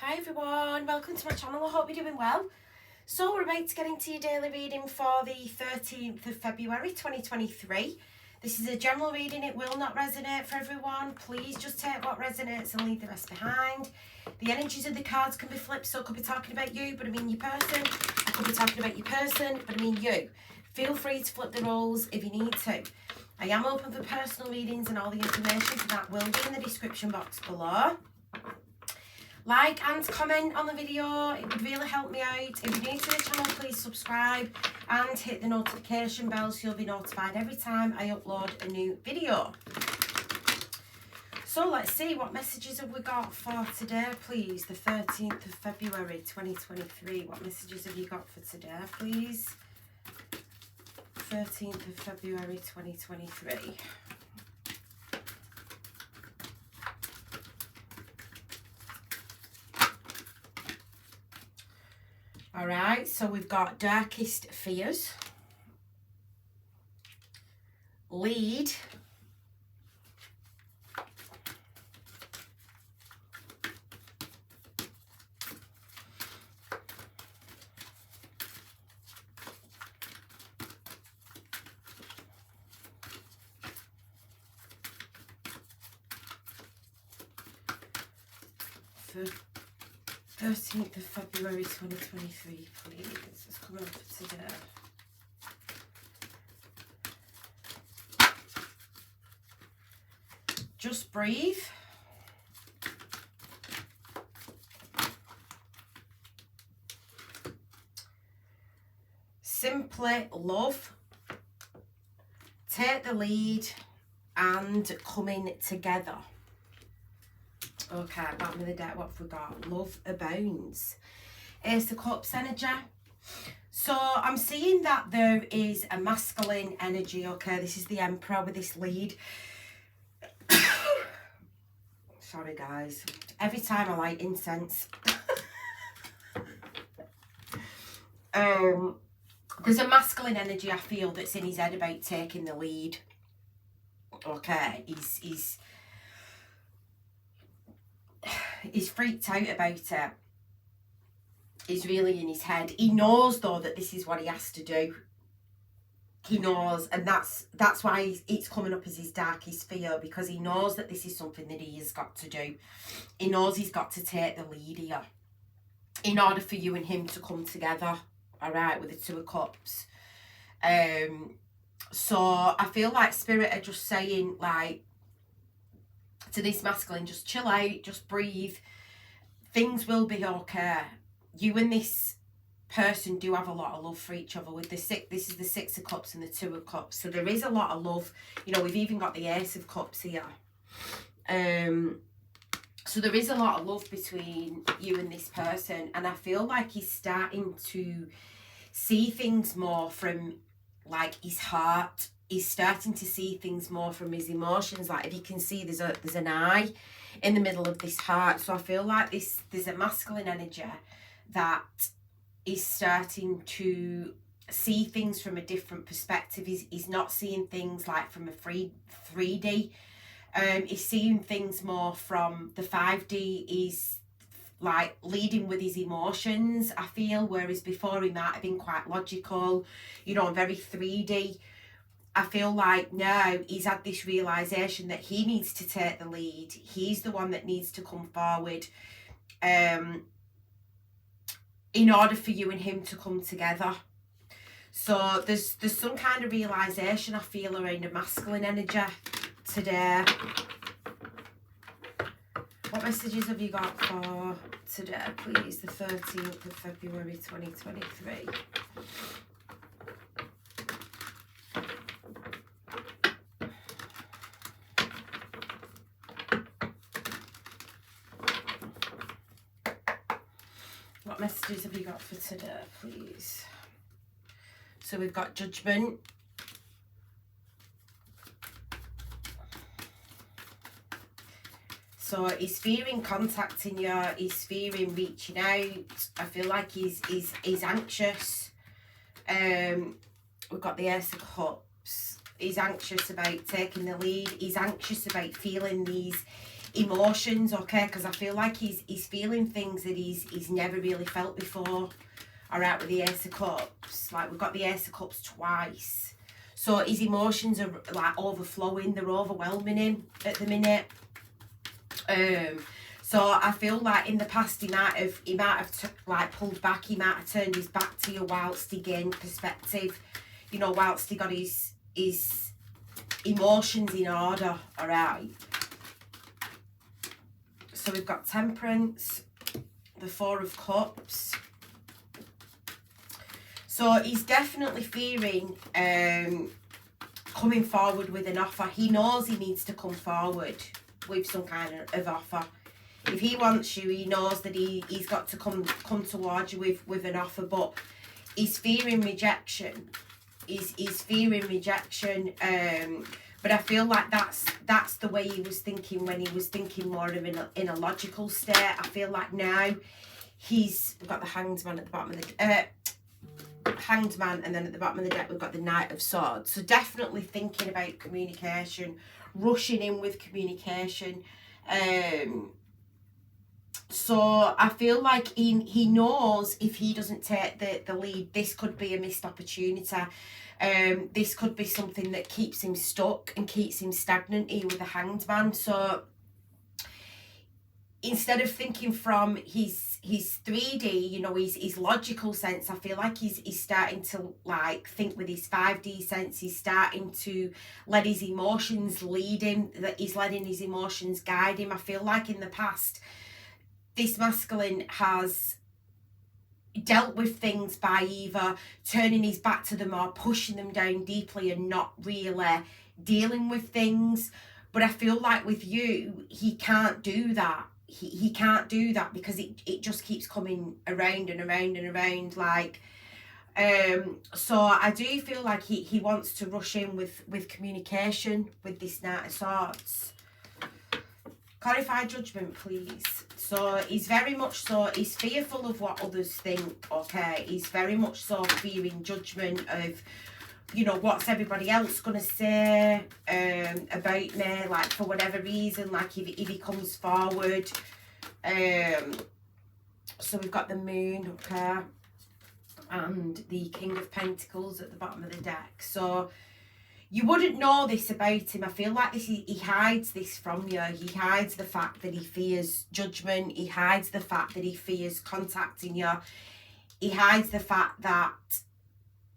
Hi everyone, welcome to my channel. I hope you're doing well. So we're about to get into your daily reading for the 13th of February 2023. This is a general reading. It will not resonate for everyone. Please just take what resonates and leave the rest behind. The energies of the cards can be flipped, so I could be talking about you, but I mean your person. I could be talking about your person, but I mean you. Feel free to flip the roles if you need to. I am open for personal readings, and all the information for that will be in the description box below. Like and comment on the video, it would really help me out. If you're new to the channel, please subscribe and hit the notification bell so you'll be notified every time I upload a new video. So let's see, what messages have we got for today, please? The 13th of February 2023. What messages have you got for today, please? 13th of February 2023. Alright, so we've got darkest fears, lead, for 13th of February 2023, please. It's coming up for today. Just breathe. Simply love. Take the lead and coming together. Okay, bottom of the deck, what have we got? Love abounds. Ace of Cups energy. So I'm seeing that there is a masculine energy, okay? This is the Emperor with this lead. Sorry, guys. Every time I light incense. There's a masculine energy, I feel, that's in his head about taking the lead. Okay, he's freaked out about it. He's really in his head. He knows though that this is what he has to do. He knows, and that's why it's coming up as his darkest fear, because he knows that this is something that he has got to do. He knows he's got to take the lead here in order for you and him to come together. All right, with the Two of Cups. So I feel like Spirit are just saying, like, to this masculine, just chill out, just breathe, things will be okay. You and this person do have a lot of love for each other. With this is the Six of Cups and the Two of Cups, so there is a lot of love. You know, we've even got the Ace of Cups here. So there is a lot of love between you and this person, and I feel like he's starting to see things more from, like, his heart. He's starting to see things more from his emotions. Like, if you can see, there's an eye in the middle of this heart. So I feel like there's a masculine energy that is starting to see things from a different perspective. He's not seeing things like from a 3D. He's seeing things more from the 5D. He's like leading with his emotions, I feel, whereas before he might have been quite logical, you know, very 3D. I feel like now he's had this realisation that he needs to take the lead. He's the one that needs to come forward in order for you and him to come together. So there's some kind of realisation, I feel, around a masculine energy today. What messages have you got for today, please? The 13th of February 2023. What messages have you got for today, please? So we've got Judgment. So he's fearing contacting you, he's fearing reaching out. I feel like he's anxious. We've got the Ace of Cups. He's anxious about taking the lead. He's anxious about feeling these emotions, okay, because I feel like he's feeling things that he's never really felt before. All right, with the Ace of Cups, like we've got the Ace of Cups twice. So his emotions are like overflowing, they're overwhelming him at the minute. So I feel like in the past he might have like pulled back, he might have turned his back to you whilst he gained perspective, you know, whilst he got his emotions in order. All right. So we've got Temperance, the Four of Cups. So he's definitely fearing coming forward with an offer. He knows he needs to come forward with some kind of offer. If he wants you, he knows that he's got to come towards you with an offer, but he's fearing rejection. He's fearing rejection. But I feel like that's the way he was thinking when he was thinking more of in a logical state. I feel like now we've got the Hanged Man at the bottom of the Hanged Man, and then at the bottom of the deck we've got the Knight of Swords. So definitely thinking about communication, rushing in with communication. So I feel like he knows if he doesn't take the lead, this could be a missed opportunity. This could be something that keeps him stuck and keeps him stagnant here with the Hanged Man. So instead of thinking from his 3D, you know, his logical sense, I feel like he's starting to like think with his 5D sense. He's starting to let his emotions lead him, that he's letting his emotions guide him. I feel like in the past, this masculine has dealt with things by either turning his back to them or pushing them down deeply and not really dealing with things. But I feel like with you, he can't do that. He can't do that because it just keeps coming around and around and around, like so I do feel like he wants to rush in with communication with this Knight of Swords. Clarify Judgment, please. So he's very much so, he's fearful of what others think, okay? He's very much so fearing judgment of, you know, what's everybody else going to say about me, like for whatever reason, like if he comes forward. So we've got the Moon, okay, and the King of Pentacles at the bottom of the deck. So you wouldn't know this about him. I feel like he hides this from you. He hides the fact that he fears judgment. He hides the fact that he fears contacting you. He hides the fact that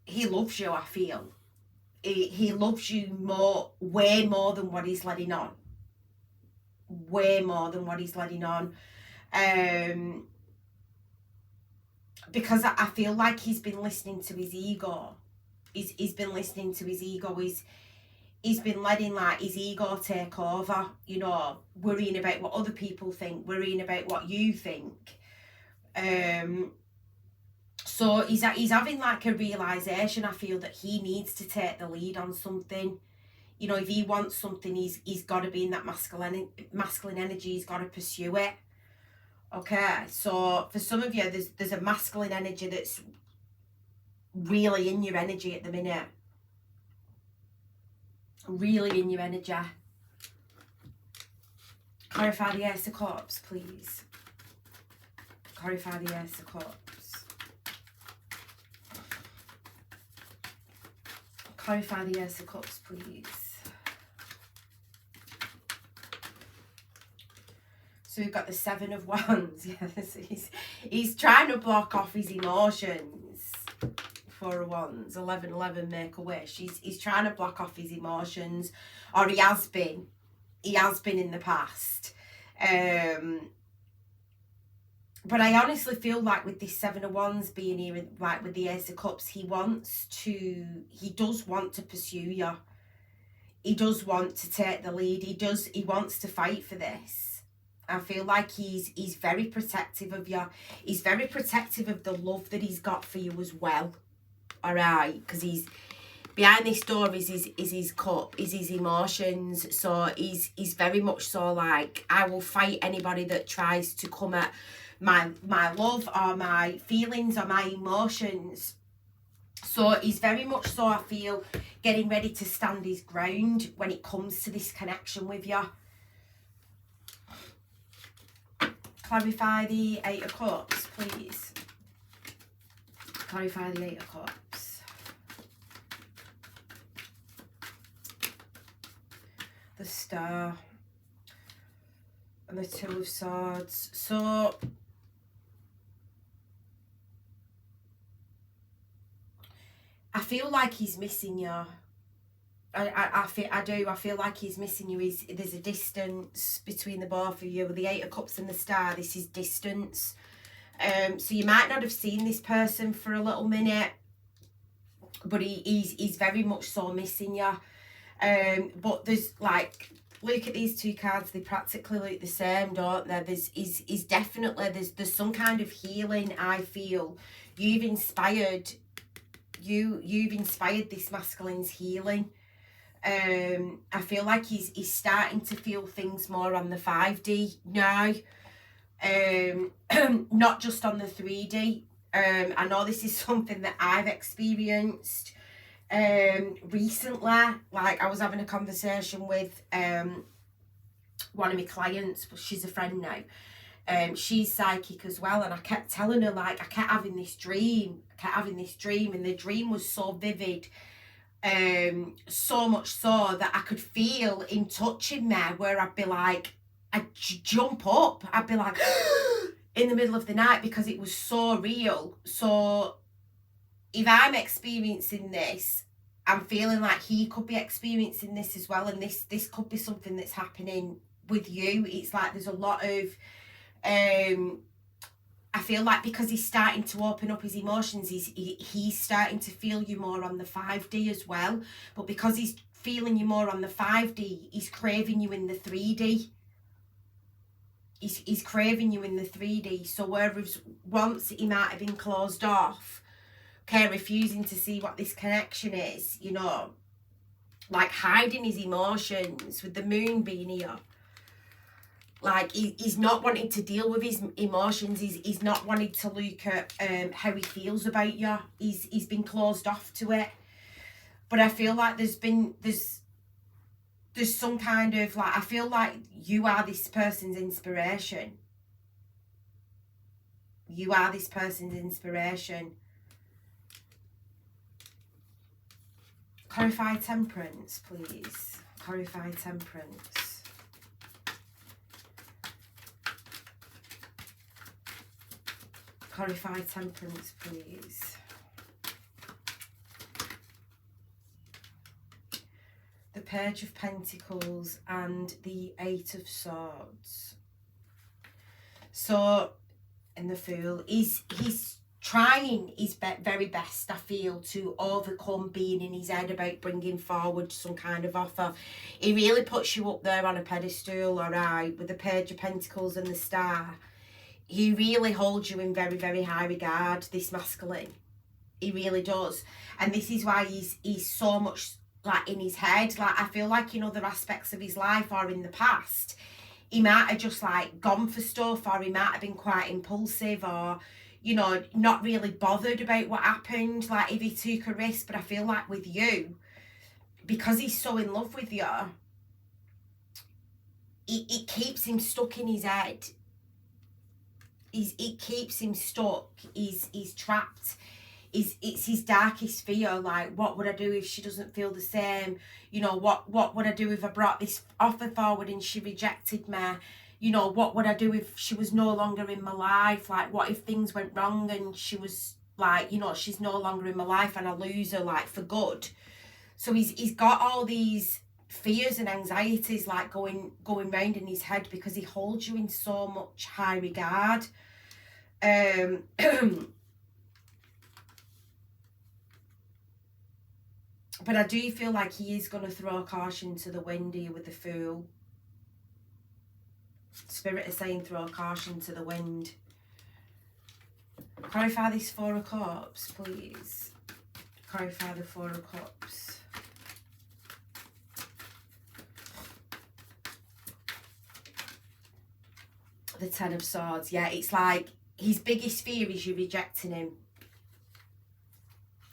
he loves you, I feel. He loves you way more than what he's letting on. Way more than what he's letting on. Because I feel like he's been listening to his ego. He's been listening to his ego. He's been letting like his ego take over, you know, worrying about what other people think, worrying about what you think. So he's having like a realization, I feel, that he needs to take the lead on something. You know, if he wants something, he's got to be in that masculine energy. He's got to pursue it. Okay, so for some of you, there's a masculine energy that's really in your energy at the minute. Really in your energy. Clarify the Ace of Cups, please. Clarify the Ace of Cups. Clarify the Ace of Cups, please. So we've got the Seven of Wands. Yes, he's trying to block off his emotions. Four of Wands, 11, make a wish. He's trying to block off his emotions, or he has been in the past. But I honestly feel like with this Seven of Wands being here, like with the Ace of Cups, he does want to pursue you. He does want to take the lead. He wants to fight for this. I feel like he's very protective of you. He's very protective of the love that he's got for you as well. All right, because he's behind this door is his cup, is his emotions. So he's very much so like, I will fight anybody that tries to come at my love or my feelings or my emotions. So he's very much so, I feel, getting ready to stand his ground when it comes to this connection with you. Clarify the Eight of Cups, please. Clarify the Eight of Cups. The Star. And the Two of Swords. So, I feel like he's missing you. I feel like he's missing you. There's a distance between the both of you. With the Eight of Cups and the Star, this is distance. So you might not have seen this person for a little minute, but he's very much so missing you. But there's like, look at these two cards. They practically look the same, don't they? There's definitely there's some kind of healing. I feel you've inspired this masculine's healing. I feel like he's starting to feel things more on the 5D now, not just on the 3D. I know this is something that I've experienced recently. Like, I was having a conversation with one of my clients, but she's a friend now. She's psychic as well, and I kept telling her, like, I kept having this dream, and the dream was so vivid. So much so that I could feel him touching me, where I'd be like, I'd jump up, I'd be like in the middle of the night, because it was so real. So if I'm experiencing this, I'm feeling like he could be experiencing this as well, and this could be something that's happening with you. It's like there's a lot of I feel like because he's starting to open up his emotions, he's starting to feel you more on the 5D as well. But because he's feeling you more on the 5D, he's craving you in the 3D. He's craving you in the 3D. So whereas once he might have been closed off, okay, refusing to see what this connection is, you know, like hiding his emotions, with the moon being here. Like, he's not wanting to deal with his emotions. He's not wanting to look at how he feels about you. He's been closed off to it. But I feel like there's some kind of, like, I feel like you are this person's inspiration. You are this person's inspiration. Clarify Temperance, please. Clarify Temperance. Clarify Temperance, please. The Page of Pentacles and the Eight of Swords. So, in the Fool, he's trying his very best, I feel, to overcome being in his head about bringing forward some kind of offer. He really puts you up there on a pedestal, alright, with the Page of Pentacles and the Star. He really holds you in very, very high regard, this masculine. He really does. And this is why he's so much, like, in his head. Like, I feel like in other aspects of his life or in the past, he might have just, like, gone for stuff, or he might have been quite impulsive, or, you know, not really bothered about what happened, like, if he took a risk. But I feel like with you, because he's so in love with you, it keeps him stuck in his head. It keeps him stuck. He's trapped. It's his darkest fear. Like, what would I do if she doesn't feel the same? You know, what would I do if I brought this offer forward and she rejected me? You know, what would I do if she was no longer in my life? Like, what if things went wrong and she was, like, you know, she's no longer in my life and I lose her, like, for good? So he's got all these fears and anxieties, like, going round in his head, because he holds you in so much high regard. But I do feel like he is going to throw caution to the wind here with the Fool. Spirit is saying throw caution to the wind. Clarify this Four of Cups, please. Clarify the Four of Cups. The Ten of Swords. Yeah, it's like his biggest fear is you rejecting him.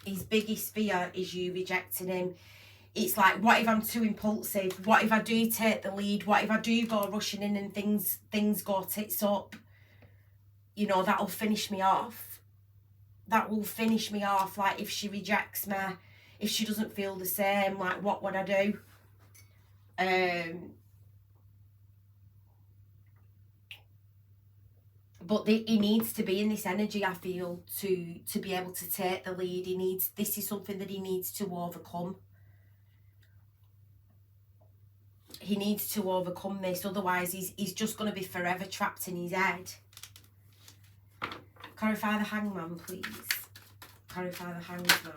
His biggest fear is you rejecting him. It's like, what if I'm too impulsive? What if I do take the lead? What if I do go rushing in and things go tits up? you know, that'll finish me off. That will finish me off. Like, if she rejects me, if she doesn't feel the same, like, what would I do? But he needs to be in this energy, I feel, to be able to take the lead. This is something that he needs to overcome. He needs to overcome this, otherwise he's just going to be forever trapped in his head. Clarify the Hangman, please. Clarify the Hangman.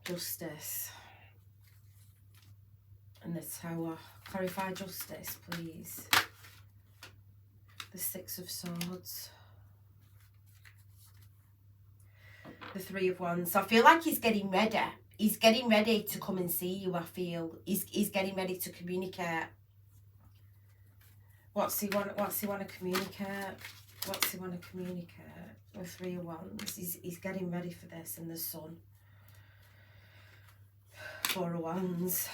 Justice. And the Tower. Clarify justice, please. The Six of Swords. The Three of Wands. So I feel like he's getting ready. He's getting ready to come and see you, I feel. He's getting ready to communicate. What's he want to communicate? What's he want to communicate? The Three of Wands. He's getting ready for this. And the Sun. Four of Wands.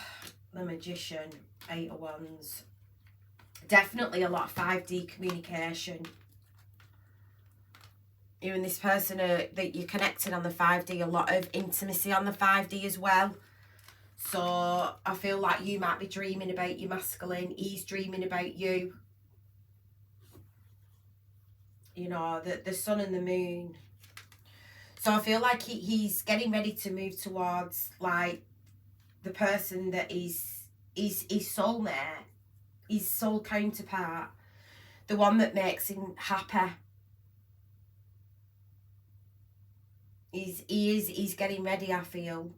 The Magician. Eight of Wands. Definitely a lot of 5D communication. You and this person that you're connecting on the 5D, a lot of intimacy on the 5D as well. So I feel like you might be dreaming about your masculine. He's dreaming about you. You know, the Sun and the Moon. So I feel like he's getting ready to move towards, like, the person that is his soulmate, his soul counterpart, the one that makes him happy. He's getting ready, I feel.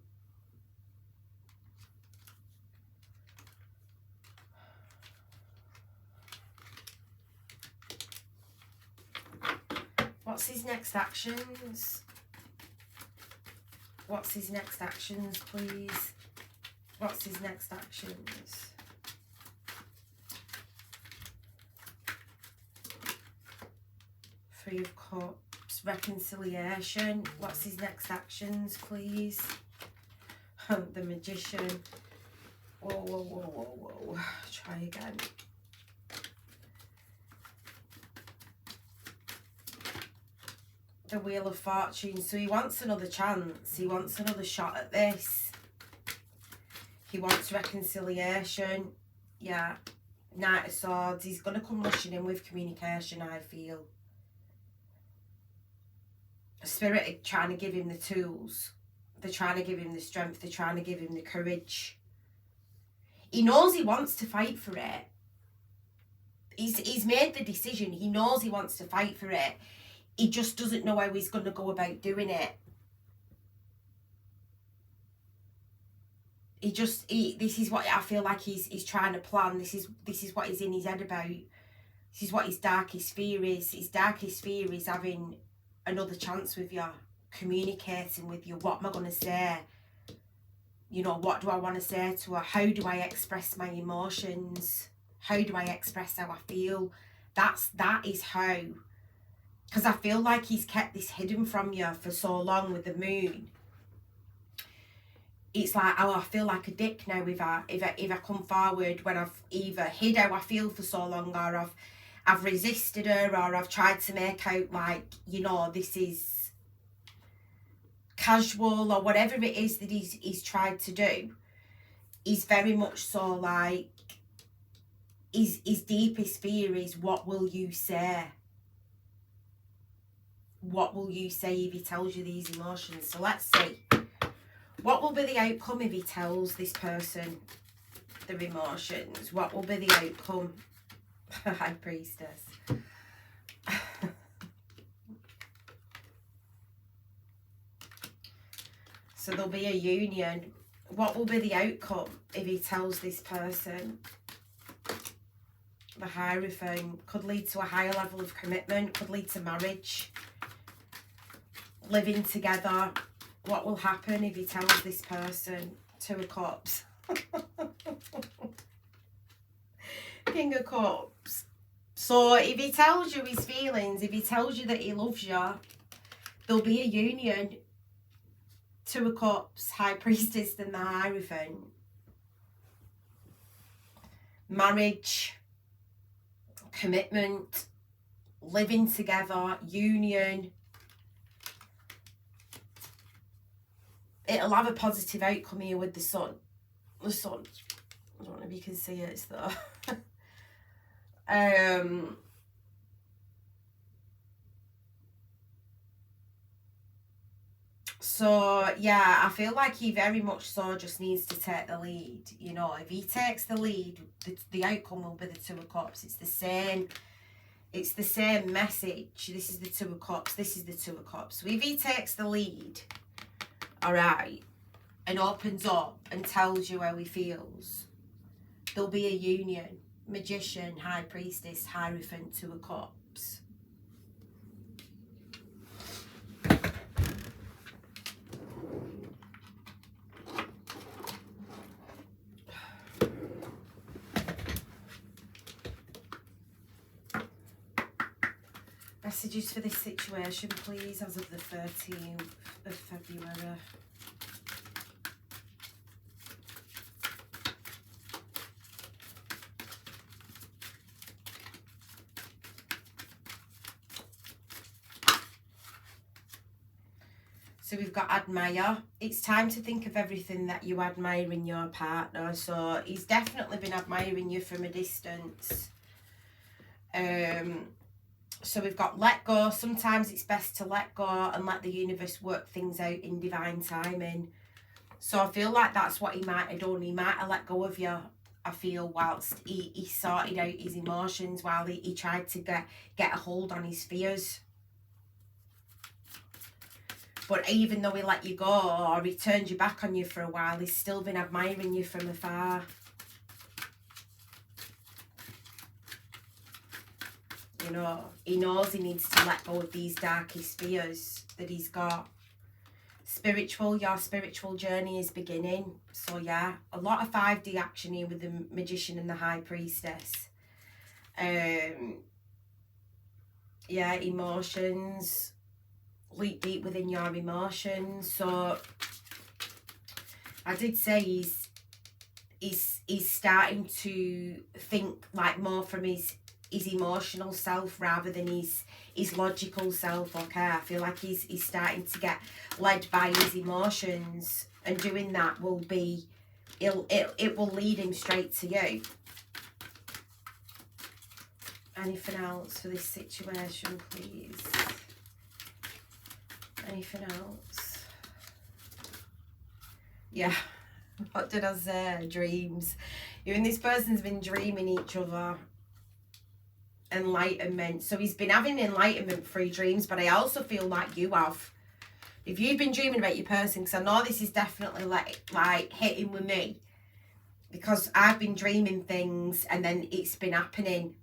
What's his next actions? What's his next actions, please? What's his next actions? Three of Cups. Reconciliation. What's his next actions, please? The Magician. Whoa, whoa, whoa, whoa, whoa. Try again. The Wheel of Fortune. So he wants another chance. He wants another shot at this. He wants reconciliation. Yeah. Knight of Swords. He's going to come rushing in with communication, I feel. Spirit are trying to give him the tools. They're trying to give him the strength. They're trying to give him the courage. He knows he wants to fight for it. He's made the decision. He knows he wants to fight for it. He just doesn't know how he's going to go about doing it. This is what I feel like he's trying to plan. This is what he's in his head about. This is what his darkest fear is. His darkest fear is having another chance with you, communicating with you. What am I going to say? You know, what do I want to say to her? How do I express my emotions? How do I express how I feel? That is how. Because I feel like he's kept this hidden from you for so long with the Moon. It's like, oh, I feel like a dick now if I come forward when I've either hid how I feel for so long, or I've resisted her, or I've tried to make out like, you know, this is casual, or whatever it is that he's tried to do. He's very much so like, his deepest fear is, what will you say? What will you say if he tells you these emotions? So let's see. What will be the outcome if he tells this person their emotions? What will be the outcome? High Priestess. So there'll be a union. What will be the outcome if he tells this person? The Hierophant. Could lead to a higher level of commitment. Could lead to marriage. Living together. What will happen if he tells this person? Two of Cups. King of Cups. So if he tells you his feelings, if he tells you that he loves you, there'll be a union. Two of Cups, High Priestess, and the Hierophant. Marriage, commitment, living together, union. It'll have a positive outcome here with the sun. The sun. I don't know if you can see it though. So yeah, I feel like he very much so just needs to take the lead. You know, if he takes the lead, the outcome will be the Two of Cups. It's the same message. This is the Two of Cups. This is the Two of Cups. So if he takes the lead, all right, and opens up and tells you how he feels, there'll be a union. Magician, High Priestess, Hierophant, Two of Cups. Messages for this situation, please, as of the 13th of February. So we've got admire. It's time to think of everything that you admire in your partner. So he's definitely been admiring you from a distance. So we've got let go. Sometimes it's best to let go and let the universe work things out in divine timing. So I feel like that's what he might have done. He might have let go of you, I feel, whilst he sorted out his emotions, while he tried to get a hold on his fears. But even though he let you go or he turned you back on you for a while, he's still been admiring you from afar. You know, he knows he needs to let go of these darkest fears that he's got. Spiritual, your spiritual journey is beginning. So yeah, a lot of 5D action here with the Magician and the High Priestess. Yeah, emotions. Leap deep within your emotions. So I did say he's starting to think like more from his emotional self rather than his logical self. Okay, I feel like he's starting to get led by his emotions, and doing that will be it will lead him straight to you. Anything else for this situation, please? Anything else? Yeah, what did I say? Dreams. You and this person's been dreaming each other. Enlightenment. So he's been having enlightenment through dreams, but I also feel like you have. If you've been dreaming about your person, because I know this is definitely like hitting with me, because I've been dreaming things and then it's been happening,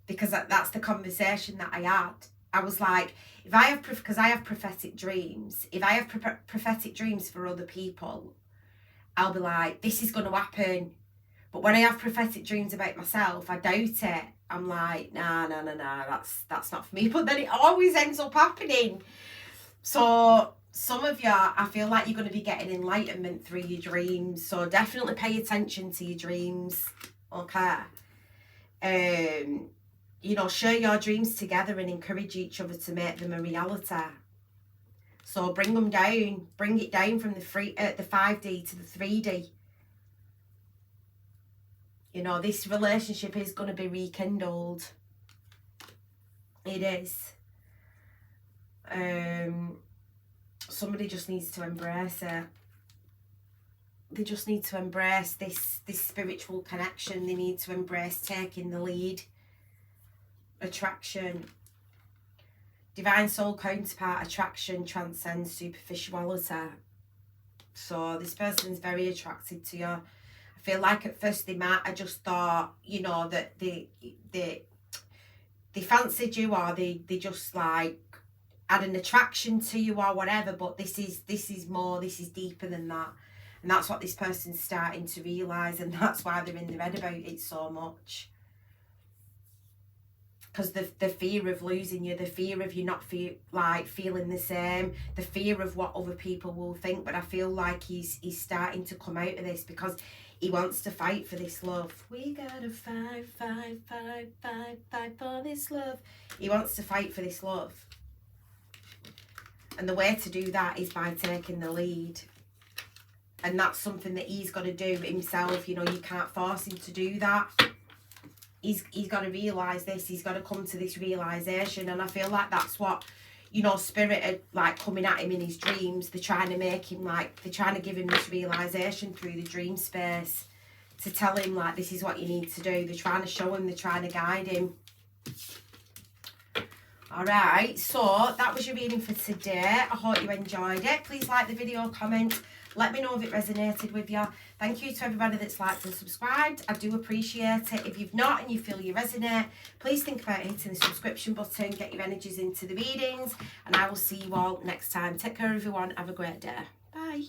because that's the conversation that I had. I was like, if I have, because I have prophetic dreams, if I have prophetic dreams for other people, I'll be like, this is going to happen. But when I have prophetic dreams about myself, I doubt it. I'm like, nah, that's not for me. But then it always ends up happening. So some of you, I feel like you're going to be getting enlightenment through your dreams. So definitely pay attention to your dreams, okay? You know, share your dreams together and encourage each other to make them a reality. So bring them down, bring it down from the 5D to the 3D. You know, this relationship is going to be rekindled. It is. Somebody just needs to embrace it. They just need to embrace this spiritual connection. They need to embrace taking the lead. Attraction. Divine soul counterpart attraction transcends superficiality. So this person's very attracted to you. I feel like at first they might have just thought, you know, that they fancied you, or they just like had an attraction to you or whatever, but this is more, this is deeper than that. And that's what this person's starting to realise, and that's why they're in the red about it so much. Because the fear of losing you, the fear of you not feeling the same, the fear of what other people will think. But I feel like he's starting to come out of this, because He wants to fight for this love. We gotta fight, fight, fight, fight, fight for this love. He wants to fight for this love. And the way to do that is by taking the lead. And that's something that he's got to do himself. You know, you can't force him to do that. He's got to realise this. He's got to come to this realisation. And I feel like that's what, you know, Spirit are like coming at him in his dreams. They're trying to make him like, they're trying to give him this realisation through the dream space. To tell him like, this is what you need to do. They're trying to show him, they're trying to guide him. Alright, so that was your reading for today. I hope you enjoyed it. Please like the video, comment. Let me know if it resonated with you. Thank you to everybody that's liked and subscribed. I do appreciate it. If you've not and you feel you resonate, please think about hitting the subscription button. Get your energies into the readings. And I will see you all next time. Take care, everyone. Have a great day. Bye.